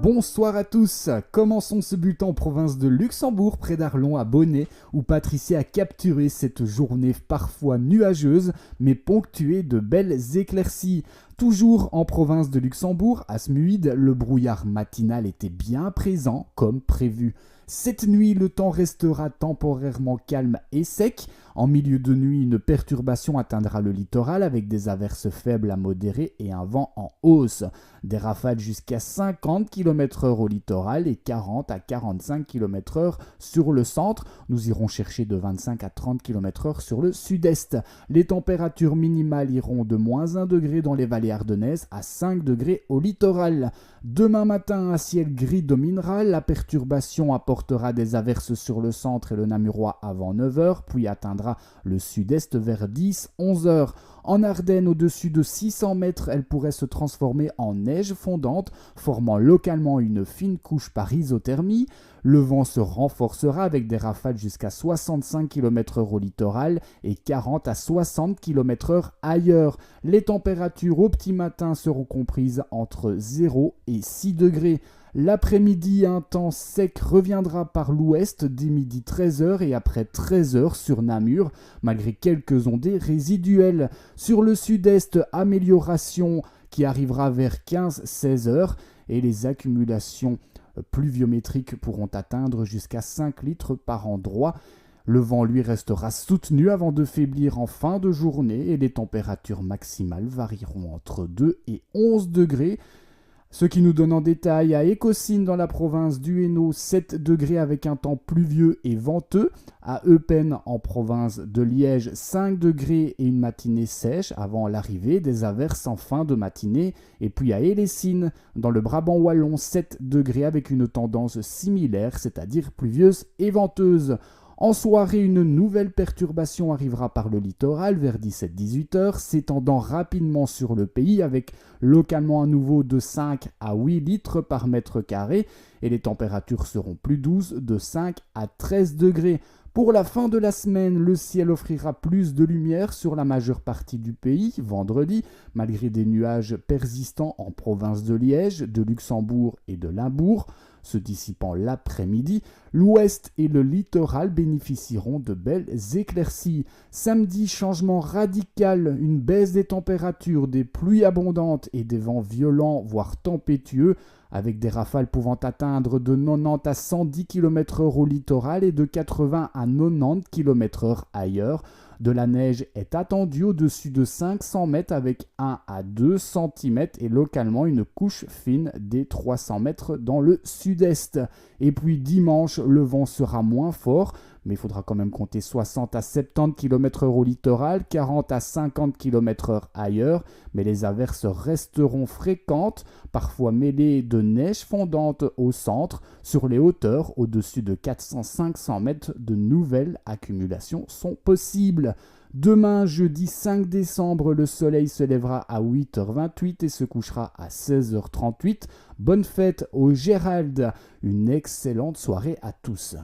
Bonsoir à tous, commençons ce bulletin en province de Luxembourg, près d'Arlon à Bonnet, où Patricia a capturé cette journée parfois nuageuse, mais ponctuée de belles éclaircies. Toujours en province de Luxembourg, à Smuide, le brouillard matinal était bien présent, comme prévu. Cette nuit, le temps restera temporairement calme et sec. En milieu de nuit, une perturbation atteindra le littoral avec des averses faibles à modérées et un vent en hausse. Des rafales jusqu'à 50 km/h au littoral et 40 à 45 km/h sur le centre. Nous irons chercher de 25 à 30 km/h sur le sud-est. Les températures minimales iront de -1 degré dans les vallées ardennaises à 5 degrés au littoral. Demain matin, un ciel gris dominera. La perturbation apportera des averses sur le centre et le Namurois avant 9h, puis atteindra le sud-est vers 10-11h. En Ardennes, au-dessus de 600 mètres, elle pourrait se transformer en neige fondante, formant localement une fine couche par isothermie. Le vent se renforcera avec des rafales jusqu'à 65 km/h au littoral et 40 à 60 km/h ailleurs. Les températures au petit matin seront comprises entre 0 et 6 degrés. L'après-midi, un temps sec reviendra par l'ouest dès midi 13h et après 13h sur Namur, malgré quelques ondées résiduelles. Sur le sud-est, amélioration qui arrivera vers 15-16h et les accumulations pluviométriques pourront atteindre jusqu'à 5 litres par endroit. Le vent, lui, restera soutenu avant de faiblir en fin de journée et les températures maximales varieront entre 2 et 11 degrés. Ce qui nous donne en détail à Écosine dans la province du Hainaut 7 degrés avec un temps pluvieux et venteux, à Eupen en province de Liège 5 degrés et une matinée sèche avant l'arrivée des averses en fin de matinée, et puis à Hélessine dans le Brabant wallon 7 degrés avec une tendance similaire, c'est-à-dire pluvieuse et venteuse. En soirée, une nouvelle perturbation arrivera par le littoral vers 17-18h, s'étendant rapidement sur le pays avec localement un nouveau de 5 à 8 litres par mètre carré et les températures seront plus douces de 5 à 13 degrés. Pour la fin de la semaine, le ciel offrira plus de lumière sur la majeure partie du pays, vendredi, malgré des nuages persistants en province de Liège, de Luxembourg et de Limbourg. Se dissipant l'après-midi, l'ouest et le littoral bénéficieront de belles éclaircies. Samedi, changement radical, une baisse des températures, des pluies abondantes et des vents violents, voire tempétueux, avec des rafales pouvant atteindre de 90 à 110 km/h au littoral et de 80 à 90 km/h ailleurs. De la neige est attendue au-dessus de 500 mètres avec 1 à 2 cm et localement une couche fine des 300 mètres dans le sud-est. Et puis dimanche, le vent sera moins fort, mais il faudra quand même compter 60 à 70 km/h au littoral, 40 à 50 km/h ailleurs, mais les averses resteront fréquentes, parfois mêlées de neige fondante au centre. Sur les hauteurs, au-dessus de 400-500 mètres, de nouvelles accumulations sont possibles. Demain, jeudi 5 décembre, le soleil se lèvera à 8h28 et se couchera à 16h38. Bonne fête au Gérald, une excellente soirée à tous.